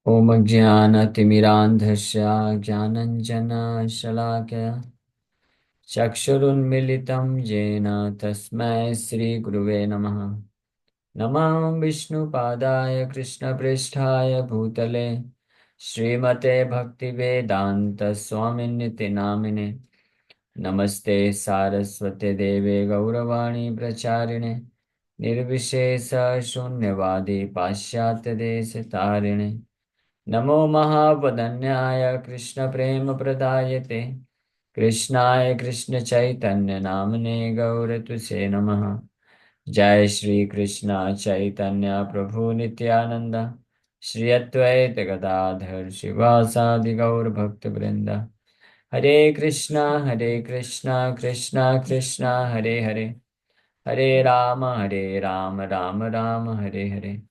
ॐ ज्ञानतिमिरान्धस्य ज्ञानञ्जनशलाकया चक्षुरुन्मिलितं येन तस्मै श्रीगुरुवे नमः। नमः विष्णुपादाय कृष्णपृष्ठाय भूतले श्रीमते भक्तिवेदान्तस्वामिन्निति नामिने। नमस्ते सारस्वते देवे गौरवाणी प्रचारिणे निर्विशेष शून्यवादी पाश्चात्यदेशतारिणे। नमो महावदन्याय कृष्णप्रेमप्रदायते कृष्णाय कृष्णचैतन्यनामने गौरतुसे नमः। जय श्री कृष्ण चैतन्य प्रभु नित्यानंद श्री अद्वैत गदाधर शिवासादि गौर भक्त वृंद। हरे कृष्णा कृष्णा कृष्णा हरे हरे, हरे राम राम राम हरे हरे।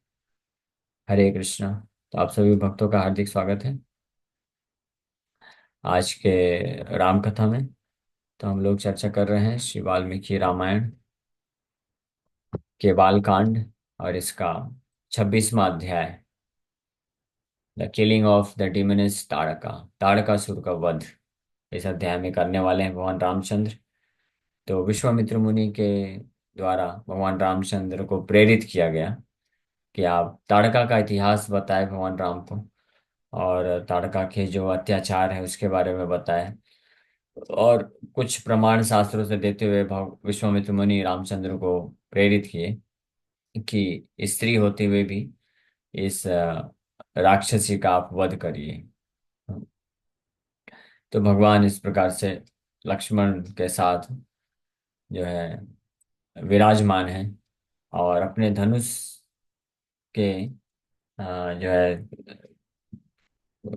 हरे कृष्णा। तो आप सभी भक्तों का हार्दिक स्वागत है आज के राम कथा में। तो हम लोग चर्चा कर रहे हैं श्री वाल्मीकि रामायण के बाल कांड और इसका 26वां अध्याय, the killing of the demonness Tadaka, Tadakasur का वध। इस अध्याय में करने वाले हैं भगवान रामचंद्र। तो विश्वामित्र मुनि के द्वारा भगवान रामचंद्र को प्रेरित किया गया कि आप ताड़का का इतिहास बताएं भगवान राम को, और ताड़का के जो अत्याचार है उसके बारे में बताएं, और कुछ प्रमाण शास्त्रों से देते हुए विश्वामित्र मुनि रामचंद्र को प्रेरित किए कि स्त्री होते हुए भी इस राक्षसी का आप वध करिए। तो भगवान इस प्रकार से लक्ष्मण के साथ जो है विराजमान है, और अपने धनुष के जो है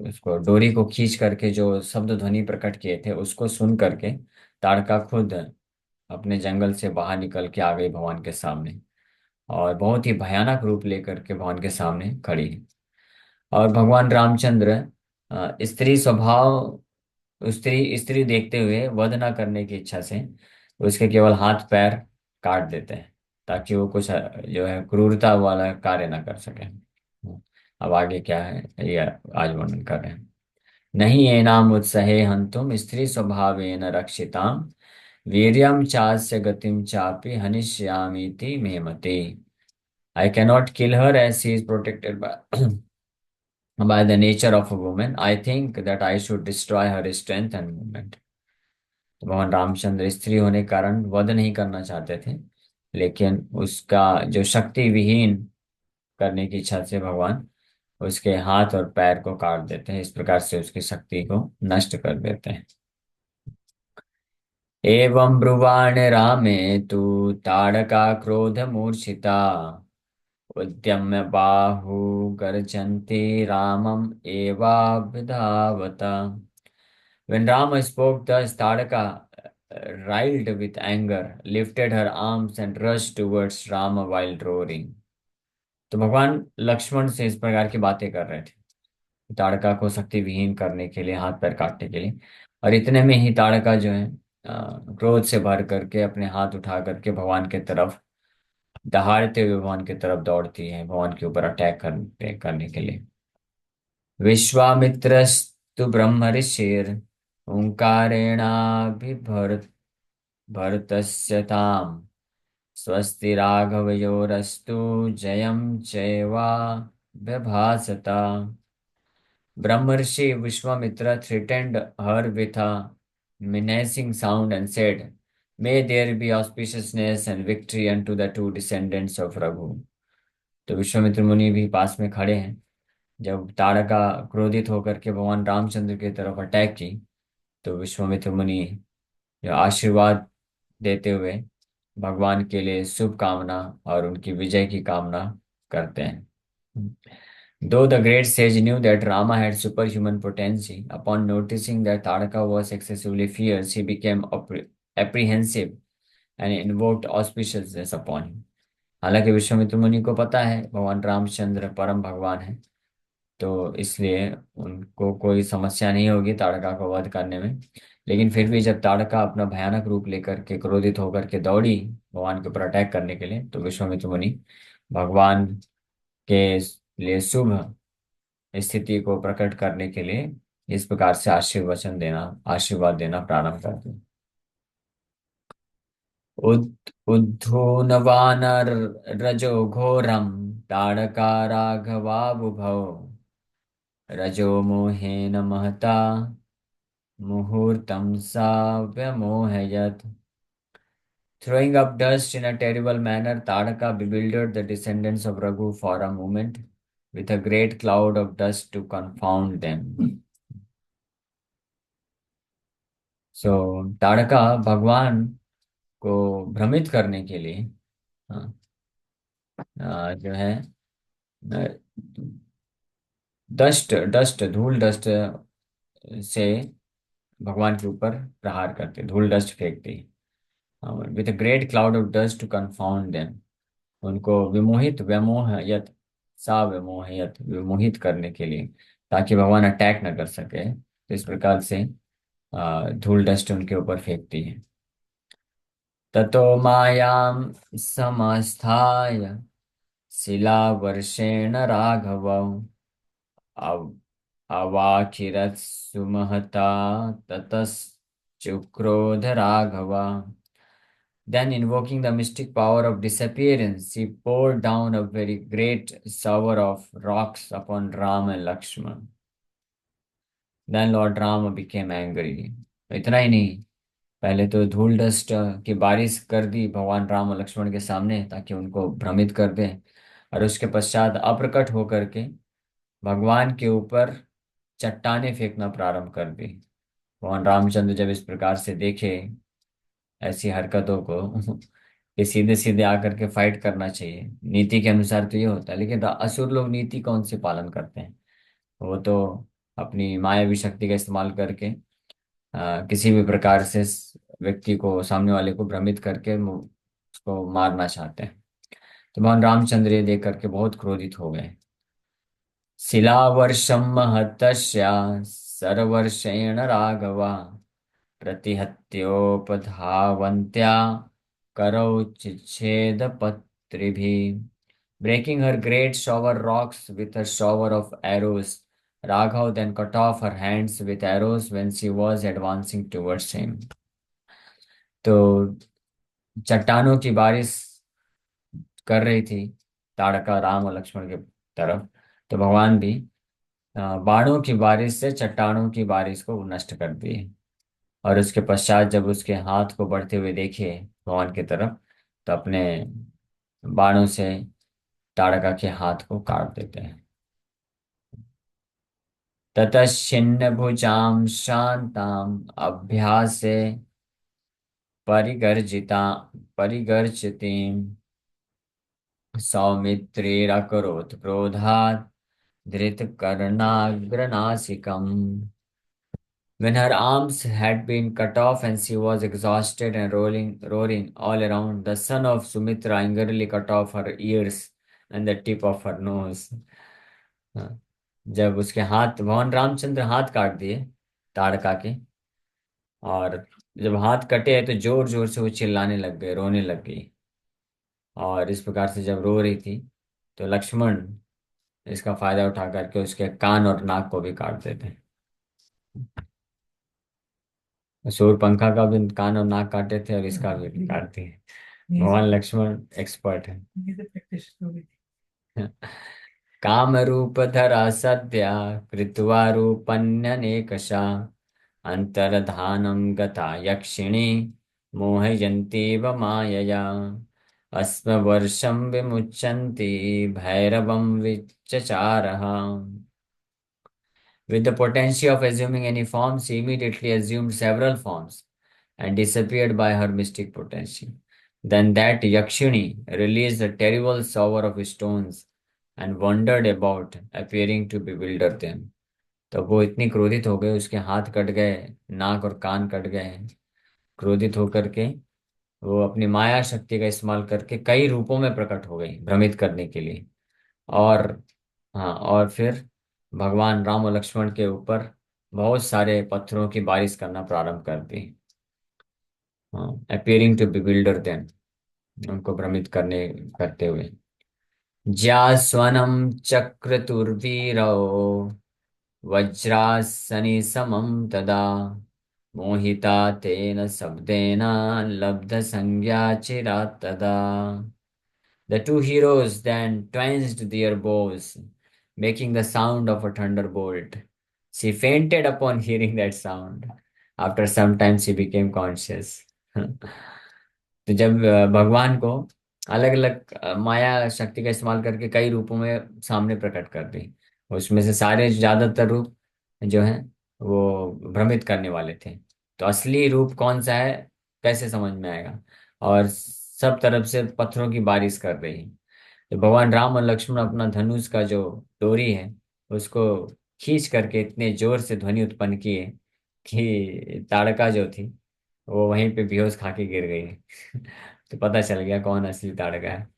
उसको डोरी को खींच करके जो शब्द ध्वनि प्रकट किए थे उसको सुन करके ताड़का खुद अपने जंगल से बाहर निकल के आ गई भगवान के सामने, और बहुत ही भयानक रूप लेकर के भगवान के सामने खड़ी है। और भगवान रामचंद्र स्त्री स्वभाव, स्त्री स्त्री देखते हुए वध न करने की इच्छा से उसके केवल हाथ पैर काट देते हैं, ताकि वो कुछ जो है क्रूरता वाला कार्य ना कर सके। अब आगे क्या है ये आज वर्णन कर रहे हैं। नहीं एनाम उत्सहे हंतुम स्त्री स्वभावेन रक्षिताम वीर्यम चास्य गतिम चापि हनिष्यामीति मे मते। I cannot kill her as she is protected by the nature of a woman. I think that I should destroy her strength and movement. तो भगवान रामचंद्र स्त्री होने के कारण वध नहीं करना चाहते थे, लेकिन उसका जो शक्ति विहीन करने की इच्छा से भगवान उसके हाथ और पैर को काट देते हैं, इस प्रकार से उसकी शक्ति को नष्ट कर देते हैं। एवं ब्रुवाण रामे तु ताड़का क्रोध मूर्छिता उद्यम्य बाहु गर्जन्ति रामम एवाभिधावत। When Rama spoke, thus Tadaka riled with anger, lifted her arms and rushed towards Rama while roaring. तो भगवान लक्ष्मण से इस प्रकार की बातें कर रहे थे, ताड़का को शक्ति विहीन करने के लिए, हाथ पैर काटने के लिए। और इतने में ही ताड़का जो है क्रोध से भर करके अपने हाथ उठा करके भगवान के तरफ दहाड़ते हुए भगवान की तरफ दौड़ती है, भगवान के ऊपर अटैक करने के लिए। विश्वामित्रस्तु ब्रह्मर्षिर् ओंकारेणाभिभर्त भरतस्य ताम् स्वस्ति राघवयोरस्तु जयं चैवा व्यभासता। Brahmarshi Vishwamitra threatened her with a menacing sound and said, "May there be auspiciousness and victory unto the two descendants of Raghu." तो विश्वामित्र मुनि भी पास में खड़े हैं। जब ताड़का क्रोधित होकर के भगवान रामचंद्र की तरफ अटैक की, तो विश्वामित्र मुनि जो आशीर्वाद देते हुए भगवान के लिए शुभ कामना और उनकी विजय की कामना करते हैं। Though the great sage knew that Rama had superhuman potency, upon noticing that Tadaka was excessively fierce, he became apprehensive and invoked auspiciousness upon him. हालांकि विश्वामित्र मुनि को पता है भगवान रामचंद्र परम भगवान है, तो इसलिए उनको कोई समस्या नहीं होगी ताड़का को वध करने में। लेकिन फिर भी जब ताड़का अपना भयानक रूप लेकर के क्रोधित होकर के दौड़ी भगवान के ऊपर अटैक करने के लिए, तो विश्वामित्र मुनि भगवान के लिए शुभ स्थिति को प्रकट करने के लिए इस प्रकार से आशीर्वाद देना प्रारंभ कर दिया। उद्धूनवानरजो घोरम ताड़का राघवाबुभौ रजो मोहेन महता मुहूर्तं सा व्यमोहयत्। Throwing up dust in a terrible manner, Tadaka bewildered the descendants of Raghu for a moment with a great cloud of dust to confound them. So, Tadaka भगवान को भ्रमित करने के लिए हाँ, जो है डस्ट धूल डस्ट से भगवान के ऊपर प्रहार करते, धूल डस्ट फेंकते with a great cloud of dust to confound them, उनको विमोहित करने के लिए, ताकि भगवान अटैक न कर सके, तो इस प्रकार से धूल डस्ट उनके ऊपर फेंकती है। ततो मायां समस्थाय शिलावर्षेण राघव अव अवाकिरत् सुमहता ततश्चुक्रोध Raghav. Then, invoking the mystic power of disappearance, he poured down a very great shower of rocks upon Ram and Lakshman. Then Lord Rama became angry. इतना ही नहीं, पहले तो धूल डस्ट की बारिश कर दी भगवान राम और लक्ष्मण के सामने ताकि उनको भ्रमित कर दें, और उसके पश्चात अप्रकट होकर के भगवान के ऊपर चट्टाने फेंकना प्रारंभ कर दी। भगवान रामचंद्र जब इस प्रकार से देखे ऐसी हरकतों को कि सीधे सीधे आकर के फाइट करना चाहिए, नीति के अनुसार तो ये होता है, लेकिन असुर लोग नीति कौन से पालन करते हैं। वो तो अपनी मायावी शक्ति का इस्तेमाल करके किसी भी प्रकार से व्यक्ति को, सामने वाले को भ्रमित करके उसको मारना चाहते हैं। तो भगवान रामचंद्र ये देख करके बहुत क्रोधित हो गए। शिलावर्षम महतस्या सर्वर्षेण राघवा प्रतिहत्योपधावन्त्या करौ चिच्छेदपत्रिभिः। Breaking her great shower rocks with a shower of arrows, Raghav then cut off her hands with arrows when she was advancing towards him. तो चट्टानों की बारिश कर रही थी ताड़का राम और लक्ष्मण के तरफ, तो भगवान भी बाणों की बारिश से चट्टानों की बारिश को नष्ट कर दिए। और उसके पश्चात जब उसके हाथ को बढ़ते हुए देखे भगवान की तरफ, तो अपने बाणों से ताड़का के हाथ को काट देते हैं। ततश्छिन्न भुजाम शांताम अभ्यासे परिगर्जिता परिगर्जितीं सौमित्रिरकरोत् क्रोधात् धृतकर्णाग्रनासिकम्। When her arms had been cut off and she was exhausted and roaring all around, the son of Sumitra angrily cut off her ears and the tip of her nose. हाँ, जब उसके हाथ, भगवान रामचंद्र हाथ काट दिए ताड़का के, और जब हाथ कटे तो जोर जोर से वो चिल्लाने लग गए, रोने लग गई। और इस प्रकार से जब रो रही थी, तो लक्ष्मण इसका फायदा उठा करके उसके कान और नाक को भी काट देते। शूरपंखा का भी कान और नाक काटे थे और इसका भी काटते हैं। भगवान लक्ष्मण एक्सपर्ट है। काम रूप धरा सद्या कृत्वा रूपन्यनेकशा अंतर्धानं गता यक्षिणी मोहयन्तीव मायया अस्मवर्षं विमुच्यन्ति भैरवं विचचारः। With the potency of assuming any form, she immediately assumed several forms and disappeared by her mystic potency. Then that Yakshini released a terrible shower of stones and wandered about, appearing to bewilder them. तो वो इतनी क्रोधित हो गए, उसके हाथ cut गए, नाक और कान कट गए। क्रोधित होकर के वो अपनी माया शक्ति का इस्तेमाल करके कई रूपों में प्रकट हो गई भ्रमित करने के लिए। और हाँ, और फिर भगवान राम और लक्ष्मण के ऊपर बहुत सारे पत्थरों की बारिश करना प्रारंभ कर दी। हाँ, अपियरिंग टू बिविल्डर देम, उनको भ्रमित करते हुए। ज्यास्वनम चक्रतुर्वीरौ वज्रासनि समं तदा मोहिता तेन शब्देन लब्ध संज्ञा चिरात् तदा। The two heroes then twanged their bows, making the sound of a thunderbolt. She fainted upon hearing that sound. After some time, she became conscious. तो जब भगवान को अलग अलग माया शक्ति का इस्तेमाल करके कई रूपों में सामने प्रकट कर दी, उसमें से सारे ज्यादातर रूप जो हैं वो भ्रमित करने वाले थे। तो असली रूप कौन सा है, कैसे समझ में आएगा? और सब तरफ से पत्थरों की बारिश कर रही। तो भगवान राम और लक्ष्मण अपना धनुष का जो डोरी है उसको खींच करके इतने जोर से ध्वनि उत्पन्न किए कि ताड़का जो थी वो वहीं पे बेहोश खा के गिर गई। तो पता चल गया कौन असली ताड़का है।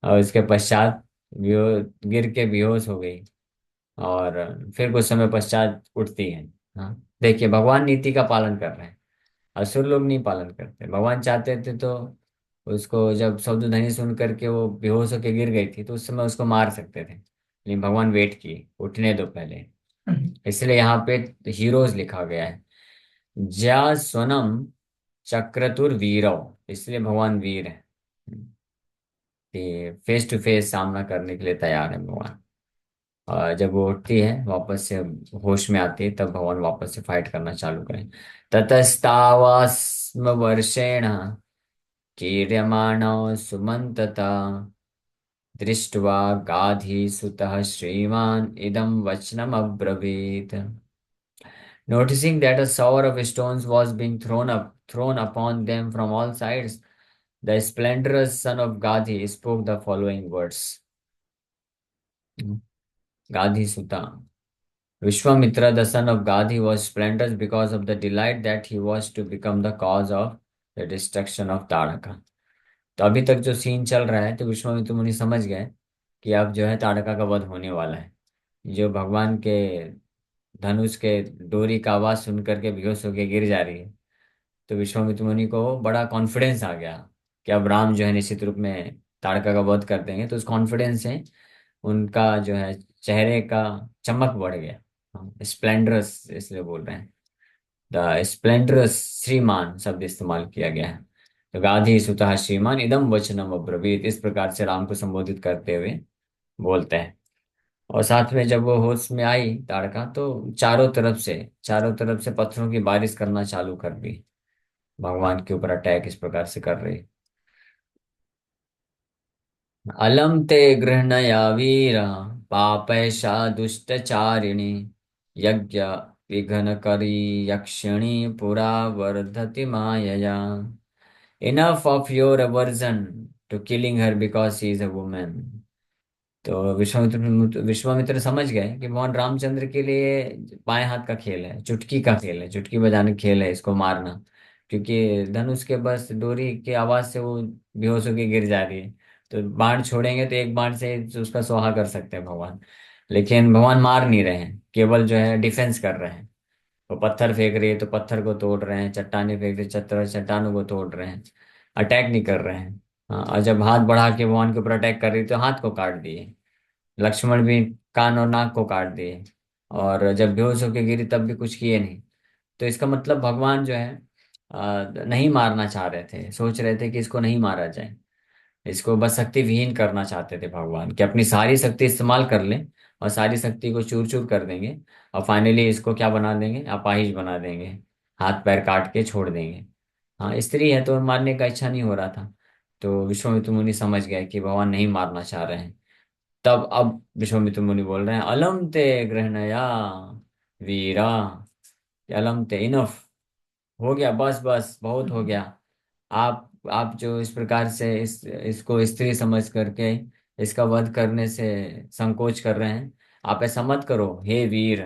और उसके पश्चात गिर के बेहोश हो गई और फिर कुछ समय पश्चात उठती है। हाँ, देखिए भगवान नीति का पालन कर रहे हैं, असुर लोग नहीं पालन करते। भगवान चाहते थे तो उसको जब शब्दध्वनि सुन करके वो बेहोश होकर गिर गई थी तो उस समय उसको मार सकते थे, लेकिन भगवान वेट किए, उठने दो पहले। इसलिए यहाँ पे हीरोज लिखा गया है। ज्या स्वनम चक्रतुर वीरव, इसलिए भगवान वीर है कि फेस टू फेस सामना करने के लिए तैयार है भगवान। और जब वो उठती है वापस से, होश में आती है, तब भगवान वापस से फाइट करना चालू करें। ततस्तावास्म वर्षेण कीर्यमाणौ सुमन्तता दृष्ट्वा गाधीसुतः श्रीमान् इदं वचनमब्रवीत्। Noticing that a shower of stones was being thrown upon them from all sides, the splendorous son of Gadhi spoke the following words. Gadhi Suta. Vishwamitra, the son of Gadhi, was splendorous because of the delight that he was to become the cause of the destruction of Taraka. तो अभी तक जो scene चल रहा है, तो विश्वामित्र मुनि समझ गए कि अब जो है ताड़का का वध होने वाला है। जो भगवान के धनुष के डोरी का आवाज सुन करके बेहोश होकर गिर जा रही है, तो विश्वामित्र मुनि को बड़ा कॉन्फिडेंस आ गया कि अब राम जो है निश्चित रूप में ताड़का का वध कर देंगे। तो उस कॉन्फिडेंस से उनका जो है चेहरे का चमक बढ़ गया। स्प्लेंडरस इसलिए बोल रहे हैं, द स्प्लेंडरस श्रीमान शब्द इस्तेमाल किया गया है। तो गाधी सुतः श्रीमान इदम वचनम अब्रवीत, इस प्रकार से राम को संबोधित करते हुए बोलते हैं। और साथ में जब वो होश में आई ताड़का, तो चारों तरफ से पत्थरों की बारिश करना चालू कर दी, भगवान के ऊपर अटैक इस प्रकार से कर रही। अलम ते गृह्णया वीर पापैषा दुष्टचारिणी यज्ञ विघ्नकरी यक्षिणी पुरा वर्धति मायया। Enough of your aversion to killing her because she is a woman. तो विश्वामित्र समझ गए कि भगवान रामचंद्र के लिए बाएं हाथ का खेल है, चुटकी का खेल है, चुटकी बजाने का खेल है इसको मारना। क्योंकि धनुष के बस डोरी की आवाज से वो बेहोश होकर गिर जा रही है, तो बाण छोड़ेंगे तो एक बाण से उसका स्वाहा कर सकते हैं भगवान। लेकिन भगवान मार नहीं रहे हैं, केवल जो है डिफेंस कर रहे हैं। वो पत्थर फेंक रही है तो पत्थर को तोड़ रहे हैं, चट्टाने फेंक रही चट्टानों को तोड़ रहे हैं, अटैक नहीं कर रहे हैं। हाँ, और जब हाथ बढ़ा के भगवान के ऊपर अटैक कर रही तो हाथ को काट दिए। लक्ष्मण भी कान और नाक को काट दिए, और जब बेहोश होकर गिरी तब भी कुछ किए नहीं। तो इसका मतलब भगवान जो है नहीं मारना चाह रहे थे, सोच रहे थे कि इसको नहीं मारा जाए, इसको बस शक्ति विहीन करना चाहते थे भगवान, कि अपनी सारी शक्ति इस्तेमाल कर लें और सारी शक्ति को चूर चूर कर देंगे, और फाइनली इसको क्या बना देंगे, अपाहिज बना देंगे, हाथ पैर काट के छोड़ देंगे। हाँ, स्त्री है तो मारने का इच्छा नहीं हो रहा था। तो विश्वामित्र मुनि समझ गए कि भगवान नहीं मारना चाह रहे हैं। तब अब विश्वामित्र मुनि बोल रहे हैं, अलम ते गृहणया वीरा। अलम ते इनफ, हो गया, बस बस बहुत हो गया। आप जो इस प्रकार से इसको स्त्री समझ करके इसका वध करने से संकोच कर रहे हैं, आप ऐसा मत करो हे वीर,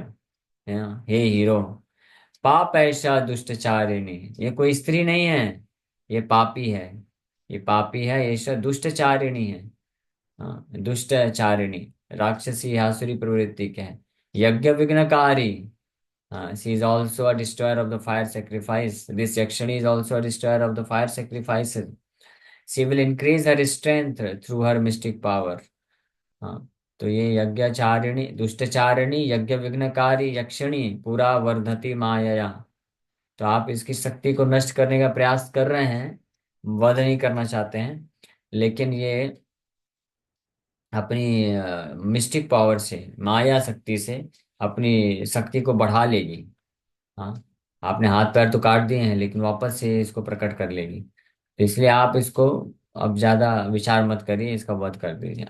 हे हीरो। पाप ऐसा दुष्टचारिणी, ये कोई स्त्री नहीं है, ये पापी है। ये पापी है, ऐसा दुष्टचारिणी है। हाँ, दुष्टचारिणी, राक्षसी आसुरी प्रवृत्ति के हैं। यज्ञ विघ्नकारी, she is also a destroyer of the fire sacrifice. This Yakshani is also a destroyer of the fire sacrifices. She will increase her strength through her mystic power. हाँ, तो ये यज्ञचारिणी दुष्टचारिणी यज्ञ विघ्नकारी यक्षिणी पूरा वर्धति मायया। तो आप इसकी शक्ति को नष्ट करने का प्रयास कर रहे हैं, वध नहीं करना चाहते हैं, लेकिन ये अपनी मिस्टिक पावर से, माया शक्ति से अपनी शक्ति को बढ़ा लेगी। हाँ, आपने हाथ पैर तो काट दिए हैं, लेकिन वापस से इसको प्रकट कर लेगी। तो इसलिए आप इसको अब ज्यादा विचार मत करिए, इसका वध कर दीजिए।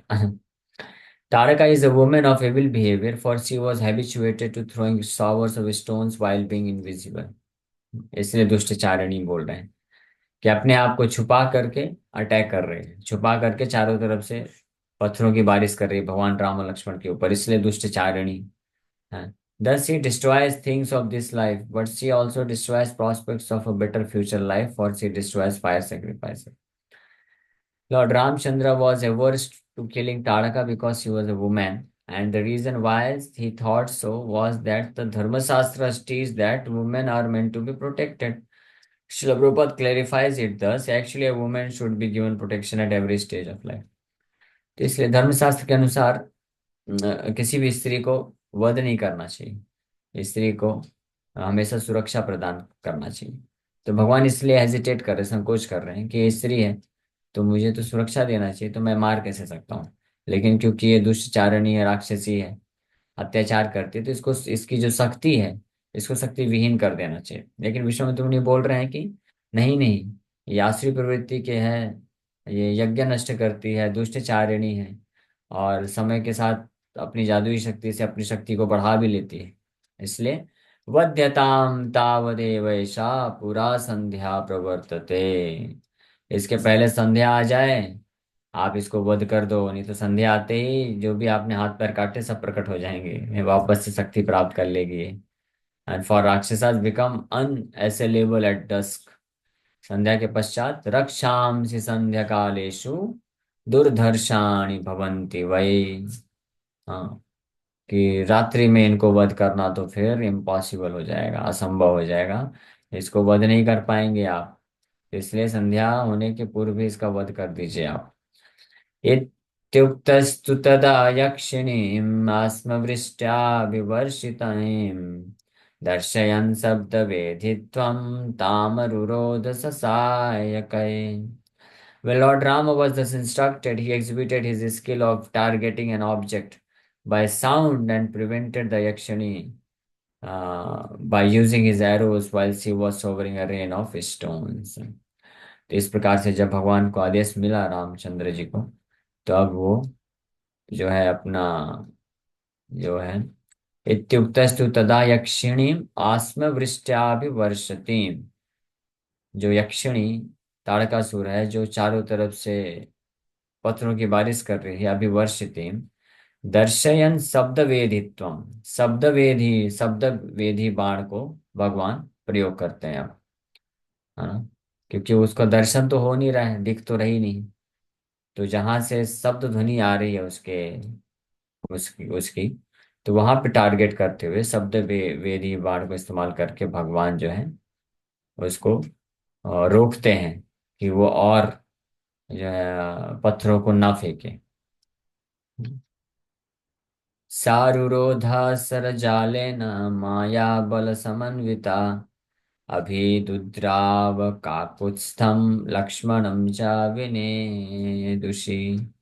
Taraka is a woman of evil behavior, for she was habituated to throwing showers of stones while being invisible. इसलिए दुष्टचारिणी बोल रहे हैं कि अपने आप को छुपा करके अटैक कर रहे हैं, छुपा करके चारों तरफ से पत्थरों की बारिश कर रही है भगवान राम और लक्ष्मण के ऊपर, इसलिए दुष्टचारिणी है। Thus she destroys things of this life, but she also destroys prospects of a better future life, for she destroys fire sacrifices. Lord Ramchandra was averse to killing Taraka because she was a woman, and the reason why he thought so was that the Dharma Shastras teach that women are meant to be protected. Srila Prabhupada clarifies it thus: actually, a woman should be given protection at every stage of life. तो इसलिए धर्मशास्त्र के अनुसार किसी भी स्त्री को वध नहीं करना चाहिए, स्त्री को हमेशा सुरक्षा प्रदान करना चाहिए। तो भगवान इसलिए हेजिटेट कर रहे, संकोच कर रहे हैं कि ये स्त्री है तो मुझे तो सुरक्षा देना चाहिए, तो मैं मार कैसे सकता हूँ। लेकिन क्योंकि ये दुष्टचारिणी है, राक्षसी है, अत्याचार करती है, तो इसको, इसकी जो शक्ति है, इसको शक्ति विहीन कर देना चाहिए। लेकिन विश्वामित्र मुनि बोल रहे हैं कि नहीं नहीं, ये आसुरी प्रवृत्ति के है, ये यज्ञ नष्ट करती है, दुष्टचारिणी है, और समय के साथ अपनी जादुई शक्ति से अपनी शक्ति को बढ़ा भी लेती है। इसलिए वध्यताम तावदेव एषा पुरा संध्या प्रवर्तते। इसके पहले संध्या आ जाए, आप इसको वध कर दो, नहीं तो संध्या आते ही जो भी आपने हाथ पैर काटे सब प्रकट हो जाएंगे, ये वापस से शक्ति प्राप्त कर लेगी। And for rakshasas become unassailable at dusk. संध्या के पश्चात रक्षांसि संध्या कालेषु दुर्धर्षाणि भवन्ति वै। हाँ, कि रात्रि में इनको वध करना तो फिर इम्पॉसिबल हो जाएगा, असंभव हो जाएगा, इसको वध नहीं कर पाएंगे आप। इसलिए संध्या होने के पूर्व ही इसका वध कर दीजिए आप। इत्युक्तस्तु तदा यक्षिणीम् आस्मवृष्ट्या विवर्षिताम् दर्शयन् शब्दवेधित्वं तामरुरोध ससायकै। When Lord Rama was thus instructed, he exhibited his skill of targeting an object by sound and prevented the Yakshani by using his arrows while she was showering a rain of stones. तो इस प्रकार से जब भगवान को आदेश मिला रामचंद्र जी को, तो अब वो जो है अपना, जो है इत्युक्तस्तु तदा यक्षिणी आस्मवृष्ट्याभिवर्षति। जो यक्षिणी तारकासुर है, जो चारों तरफ से पत्थरों की बारिश कर रही है, अभिवर्षिति दर्शयन शब्द वेदित्वम। शब्द वेदी बाण को भगवान प्रयोग करते हैं अब, है ना, क्योंकि उसका दर्शन तो हो नहीं रहा है, दिख तो रही नहीं। तो जहां से शब्द ध्वनि आ रही है उसकी, तो वहां पे टारगेट करते हुए वेदी बाण को इस्तेमाल करके भगवान जो है उसको रोकते हैं कि वो और जो है पत्थरों को ना फेंके। सारुरोधा सरजालेन माया बल समन्विता अभिदुद्राव काकुत्स्थं लक्ष्मणं च विनेदुषी।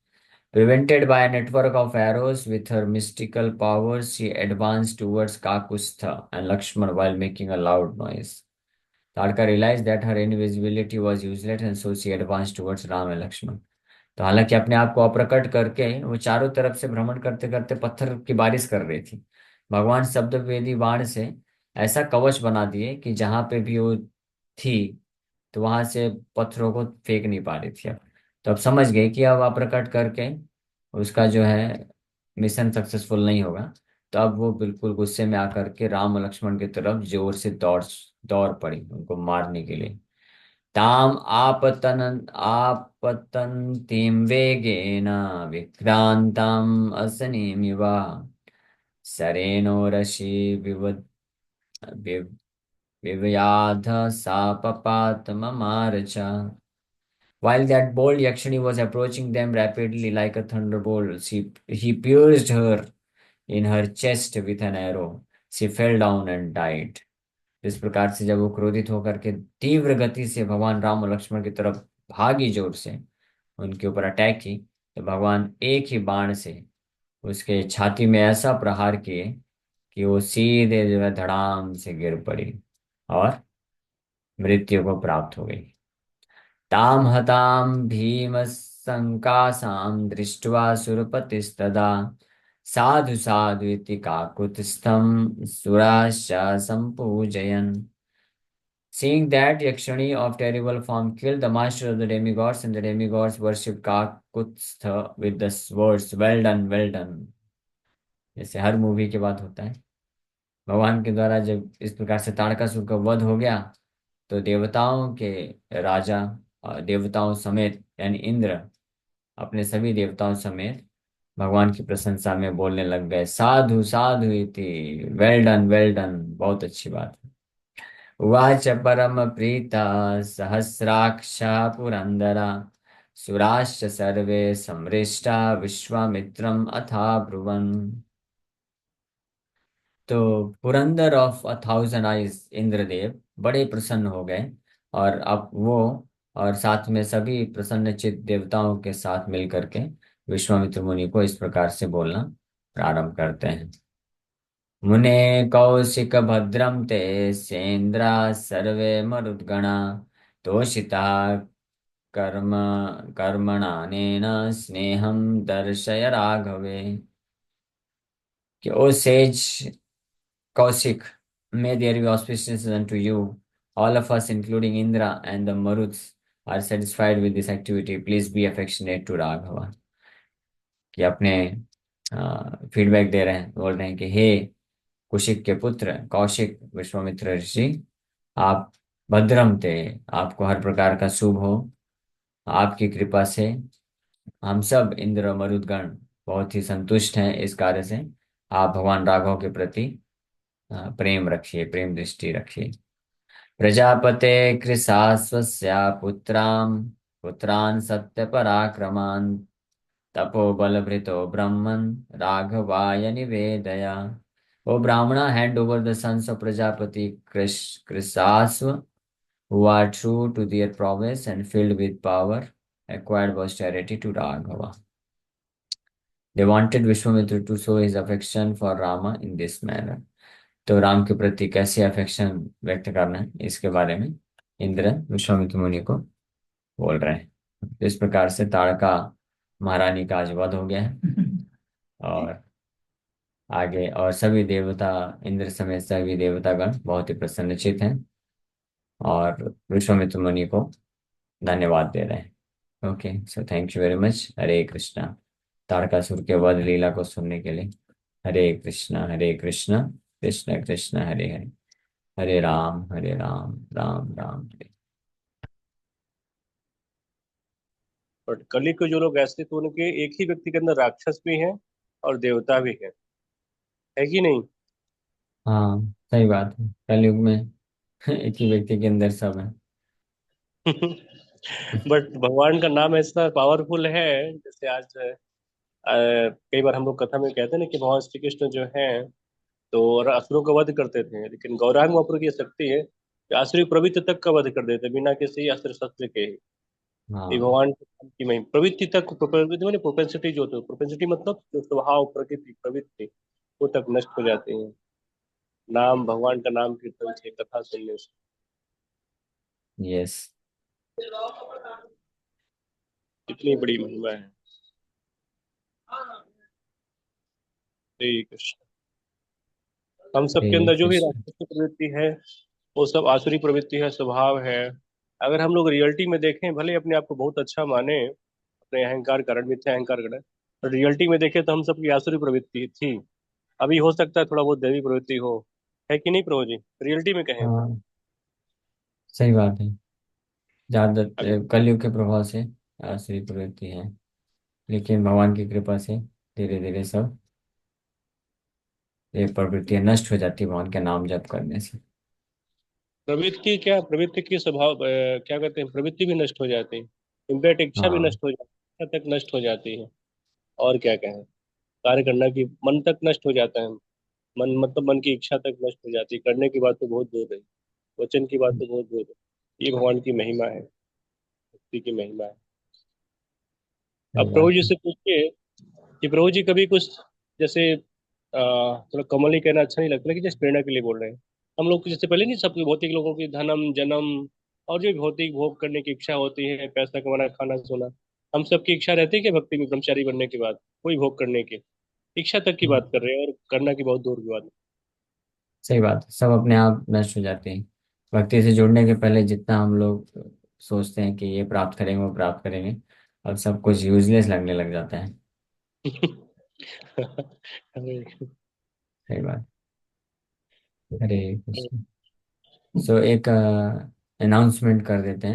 Prevented by a network of arrows with her mystical powers, she advanced towards Kakustha and Lakshman while making a loud noise. Tarka realized that her invisibility was useless, and so she advanced towards Ram and Lakshman. तो हालांकि अपने आप को अप्रकट करके वो चारों तरफ से भ्रमण करते करते पत्थर की बारिश कर रही थी, भगवान शब्द वेदी बाण से ऐसा कवच बना दिए कि जहां पे भी वो थी, तो वहां से पत्थरों को फेंक नहीं पा रही थी अब। तो अब समझ गई कि अब अप्रकट करके उसका जो है मिशन सक्सेसफुल नहीं होगा। तो अब वो बिल्कुल गुस्से में आकर के राम और लक्ष्मण की तरफ जोर से दौड़ दौड़ पड़ी उनको मारने के लिए। ताम आपतन्तीं वेगेन विक्रांताम् असनीमिव शरेणोरसि विव्याध सा पपात ममार च। While that bold Yakshani was approaching them rapidly like a thunderbolt, he pierced her in her chest with an arrow. She fell down and died. इस प्रकार से जब वो क्रोधित होकर के तीव्र गति से भगवान राम और लक्ष्मण की तरफ भागी जोर से उनके ऊपर अटैक की, तो भगवान एक ही बाण से उसके छाती में ऐसा प्रहार किए कि वो सीधे जो है धड़ाम से गिर पड़ी और मृत्यु को प्राप्त हो गई। ताम हताम भीम संकासां दृष्ट्वा सुरपतिस्तदा साधु साधु इति काकुत्स्थं सुराश्च संपूजयन्। Seeing that Yakshani of terrible form killed the master of the demigods, and the demigods worshipped Kakutstha with the words, well done, well done। जैसे हर मूवी के बाद होता है, भगवान के द्वारा जब इस प्रकार से तारकासुर का वध हो गया, तो देवताओं के राजा और देवताओं समेत यानी इंद्र अपने सभी देवताओं समेत भगवान की प्रशंसा में बोलने लग गए, साधु साधु इति, वेल डन, बहुत अच्छी बात है। उवाच परम प्रीता सहस्राक्षा पुरंदरा सुराश्च सर्वे समृष्टा विश्वामित्रम अथा ब्रुवन्। तो पुरंदर ऑफ 1,000 आइज इंद्रदेव बड़े प्रसन्न हो गए, और अब वो और साथ में सभी प्रसन्नचित्त देवताओं के साथ मिल करके विश्वामित्र मुनि को इस प्रकार से बोलना प्रारंभ करते हैं। मुने कौशिक भद्रम ते सेन्द्रा सर्वे मरुद्गणा तोषिता कर्म कर्मणानेन स्नेहम दर्शय राघवे। कि ओ says Kaushik, may there be auspicious unto you. All of us, including Indra and the Maruts, are satisfied with this activity. Please be affectionate to Raghava। कि अपने फीडबैक दे रहे हैं, बोल रहे हैं कि हे कुशिक के पुत्र कौशिक विश्वामित्र ऋषि, आप भद्रम थे, आपको हर प्रकार का शुभ हो। आपकी कृपा से हम सब इंद्र और मरुदगण बहुत ही संतुष्ट हैं इस कार्य से। आप भगवान राघव के प्रति प्रेम रखिए, प्रेम दृष्टि रखिए। प्रजापते कृशाश्वस्य पुत्रान् सत्यपराक्रमान् तपोबलभृतो ब्रह्मन् राघवाय निवेदया। O Brahmana, hand over the sons of Prajapati Krishasva, who are true to their prowess and filled with power, acquired posterity to Raghava। They wanted Vishwamitra to show his affection for Rama in this manner। तो राम के प्रति कैसे affection व्यक्त करना है, इसके बारे में इंद्र विश्वामित्र मुनि को बोल रहे हैं। तो इस प्रकार से ताड़का महारानी का आज वध हो गया है। और आगे और सभी देवता, इंद्र समेत सभी देवतागण बहुत ही प्रसन्नचित हैं और विश्वामित्र मुनि को धन्यवाद दे रहे हैं। Okay, so thank you very much. Hare Krishna. Tarakasura के वध लीला को सुनने के लिए हरे कृष्णा, हरे कृष्णा, कृष्ण कृष्ण हरे हरे, हरे राम, राम राम हरे। बट कली के जो लोग ऐसे, तो उनके एक ही व्यक्ति के अंदर राक्षस भी हैं और देवता भी है कि नहीं? हाँ, सही बात है, कलयुग में एक ही व्यक्ति के अंदर सब है। बट भगवान का नाम ऐसा पावरफुल है, जैसे आज कई बार हम लोग कथा में कहते हैं ना कि भगवान श्री कृष्ण जो हैं तो और असुरों का वध करते थे, लेकिन गौरांग महाप्रभु की शक्ति है कि असुरी प्रवृत्ति तक का वध कर देते बिना किसी अस्त्र शस्त्र के ही। ये हाँ, भगवान की महिमा, प्रवृत्ति तक, प्रवृत्ति माने प्रोपेंसिटी, जो होता है प्रोपेंसिटी मतलब जो स्वभाव, प्रकृति, प्रवृत्ति, वो तक नष्ट हो जाती है नाम, भगवान का नाम कीर्तन से, कथा सुनने से। यस। कितनी बड़ी महिमा है। श्री कृष्ण। हम सबके हरे अंदर जो भी कृष्ण। राक्षस की प्रवृत्ति है वो सब आसुरी प्रवृत्ति है, स्वभाव है। अगर हम लोग रियलिटी में देखें, भले अपने आप को बहुत अच्छा माने, अपने अहंकार कारण, मिथ्या अहंकार कारण, पर रियलिटी में देखें तो हम सबकी आसुरी प्रवृत्ति थी। अभी हो सकता है थोड़ा बहुत दैवी प्रवृत्ति हो, है कि नहीं प्रभु जी? रियलिटी में कहें तो हाँ, सही बात है। ज्यादा अगर कलयुग के प्रभाव से आसुरी प्रवृत्ति है, लेकिन भगवान की कृपा से धीरे धीरे सब ये प्रवृत्तियां नष्ट हो जाती है भगवान के नाम जप करने से। प्रवृत्ति क्या, प्रवृत्ति की स्वभाव क्या कहते हैं, प्रवृत्ति भी नष्ट हो जाती है। इम्प्लीट इच्छा भी हाँ। नष्ट हो जाती है, इच्छा तक नष्ट हो जाती है। और क्या कहें, कार्य करना की मन तक नष्ट हो जाता है। मन मतलब मन की इच्छा तक नष्ट हो जाती है, करने की बात तो बहुत दूर है, वचन की बात तो बहुत दूर है। ये भगवान की महिमा है, भक्ति की महिमा है। अब सही प्रभु बात जी है। से पूछिए कि प्रभु जी कभी कुछ, जैसे थोड़ा कमल ही कहना अच्छा नहीं लगता, लेकिन जैसे प्रेरणा के लिए बोल रहे हैं। हम लोग जैसे पहले नहीं, सब भौतिक लोगों की धनम जन्म और जो भौतिक भोग करने की इच्छा होती है, पैसा कमाना, खाना सोना, हम सबकी इच्छा रहती है कि भक्ति में ब्रह्मचारी बनने के बाद कोई भोग करने की इच्छा तक की हाँ, बात कर रहे हैं, और करना की बहुत दूर की बात सही बात है, सब अपने आप नष्ट हो जाते हैं। भक्ति से जुड़ने के पहले जितना हम लोग सोचते हैं कि ये प्राप्त करेंगे वो प्राप्त करेंगे, अब सब कुछ यूजलेस लगने लग जाता है। है। सही बात। हरे कृष्ण। सो एक अनाउंसमेंट कर देते हैं।